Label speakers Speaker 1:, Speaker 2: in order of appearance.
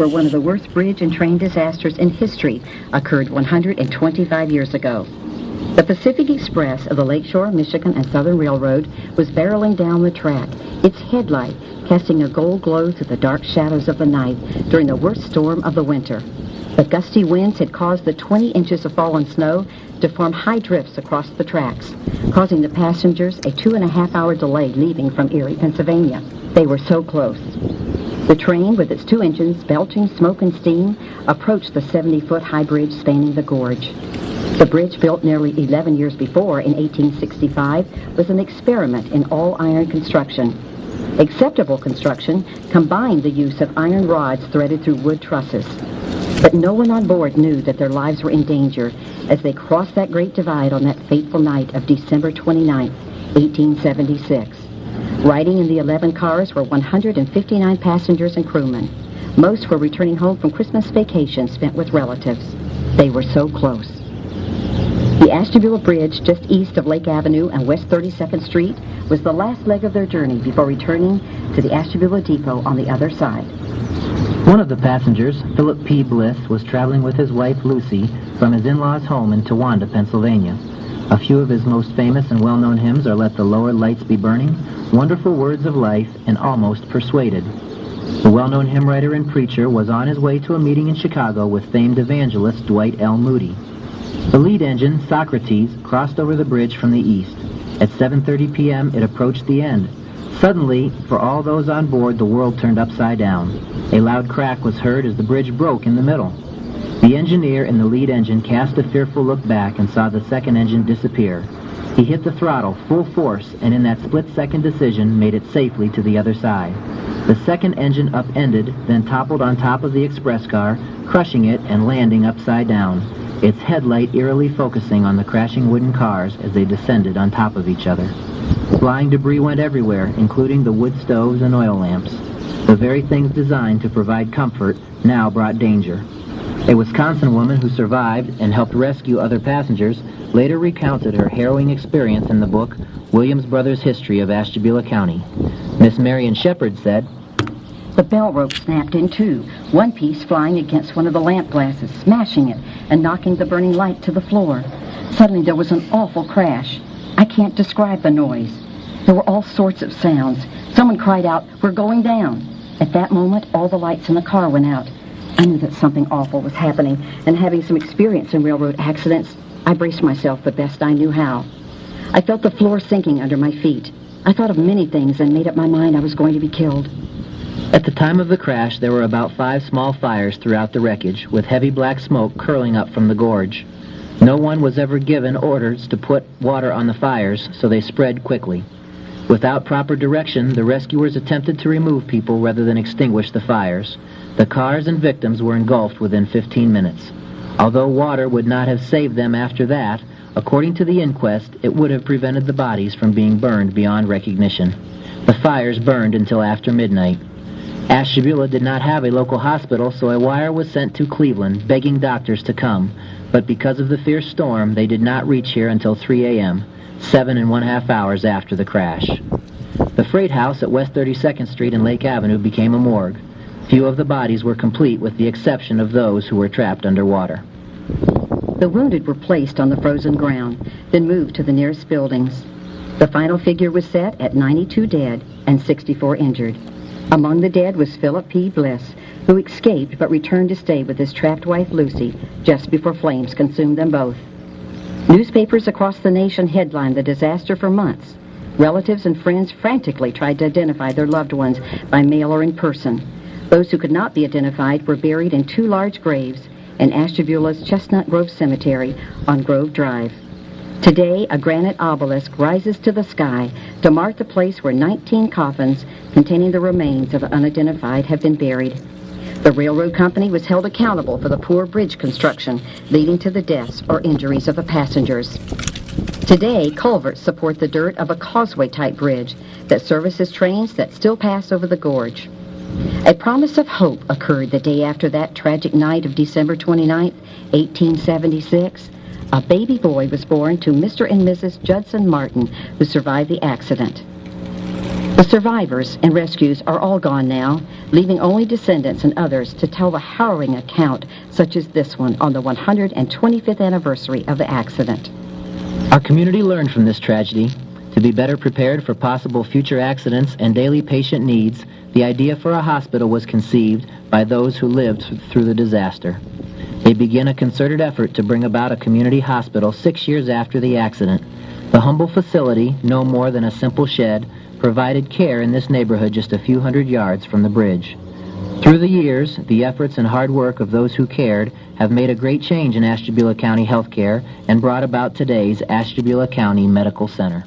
Speaker 1: where one of the worst bridge and train disasters in history occurred 125 years ago. The Pacific Express of the Lakeshore, Michigan and Southern Railroad was barreling down the track, its headlight casting a gold glow through the dark shadows of the night during the worst storm of the winter. The gusty winds had caused the 20 inches of fallen snow to form high drifts across the tracks, causing the passengers a 2.5-hour delay leaving from Erie, Pennsylvania. They were so close. The train, with its 2 engines belching smoke and steam, approached the 70-foot high bridge spanning the gorge. The bridge, built nearly 11 years before in 1865, was an experiment in all-iron construction. Acceptable construction combined the use of iron rods threaded through wood trusses. But no one on board knew that their lives were in danger as they crossed that great divide on that fateful night of December 29, 1876. Riding in the 11 cars were 159 passengers and crewmen. Most were returning home from Christmas vacation spent with relatives. They were so close. The Ashtabula Bridge, just east of Lake Avenue and West 32nd Street, was the last leg of their journey before returning to the Ashtabula Depot on the other side.
Speaker 2: One of the passengers, Philip P. Bliss, was traveling with his wife, Lucy, from his in-laws' home in Towanda, Pennsylvania. A few of his most famous and well-known hymns are Let the Lower Lights Be Burning, Wonderful Words of Life, and Almost Persuaded. The well-known hymn writer and preacher was on his way to a meeting in Chicago with famed evangelist Dwight L. Moody. The lead engine, Socrates, crossed over the bridge from the east. At 7:30 p.m., it approached the end. Suddenly, for all those on board, the world turned upside down. A loud crack was heard as the bridge broke in the middle. The engineer in the lead engine cast a fearful look back and saw the second engine disappear. He hit the throttle full force and in that split-second decision made it safely to the other side. The second engine upended, then toppled on top of the express car, crushing it and landing upside down, its headlight eerily focusing on the crashing wooden cars as they descended on top of each other. Flying debris went everywhere, including the wood stoves and oil lamps. The very things designed to provide comfort now brought danger. A Wisconsin woman who survived and helped rescue other passengers later recounted her harrowing experience in the book Williams Brothers' History of Ashtabula County. Miss Marion Shepard said,
Speaker 1: "The bell rope snapped in two, one piece flying against one of the lamp glasses, smashing it and knocking the burning light to the floor. Suddenly there was an awful crash. I can't describe the noise. There were all sorts of sounds. Someone cried out, 'We're going down.' At that moment, all the lights in the car went out. I knew that something awful was happening, and having some experience in railroad accidents, I braced myself the best I knew how. I felt the floor sinking under my feet. I thought of many things and made up my mind I was going to be killed."
Speaker 2: At the time of the crash, there were about 5 small fires throughout the wreckage, with heavy black smoke curling up from the gorge. No one was ever given orders to put water on the fires, so they spread quickly. Without proper direction, the rescuers attempted to remove people rather than extinguish the fires. The cars and victims were engulfed within 15 minutes. Although water would not have saved them after that, according to the inquest, it would have prevented the bodies from being burned beyond recognition. The fires burned until after midnight. Ashtabula did not have a local hospital, so a wire was sent to Cleveland begging doctors to come, but because of the fierce storm, they did not reach here until 3 a.m., 7.5 hours after the crash. The freight house at West 32nd Street and Lake Avenue became a morgue. Few of the bodies were complete with the exception of those who were trapped underwater.
Speaker 1: The wounded were placed on the frozen ground, then moved to the nearest buildings. The final figure was set at 92 dead and 64 injured. Among the dead was Philip P. Bliss, who escaped but returned to stay with his trapped wife Lucy just before flames consumed them both. Newspapers across the nation headlined the disaster for months. Relatives and friends frantically tried to identify their loved ones by mail or in person. Those who could not be identified were buried in 2 large graves in Ashtabula's Chestnut Grove Cemetery on Grove Drive. Today, a granite obelisk rises to the sky to mark the place where 19 coffins containing the remains of the unidentified have been buried. The railroad company was held accountable for the poor bridge construction leading to the deaths or injuries of the passengers. Today, culverts support the dirt of a causeway-type bridge that services trains that still pass over the gorge. A promise of hope occurred the day after that tragic night of December 29, 1876. A baby boy was born to Mr. and Mrs. Judson Martin, who survived the accident. The survivors and rescues are all gone now, leaving only descendants and others to tell the harrowing account, such as this one on the 125th anniversary of the accident.
Speaker 2: Our community learned from this tragedy. To be better prepared for possible future accidents and daily patient needs, the idea for a hospital was conceived by those who lived through the disaster. They began a concerted effort to bring about a community hospital 6 years after the accident. The humble facility, no more than a simple shed, provided care in this neighborhood just a few hundred yards from the bridge. Through the years, the efforts and hard work of those who cared have made a great change in Ashtabula County healthcare and brought about today's Ashtabula County Medical Center.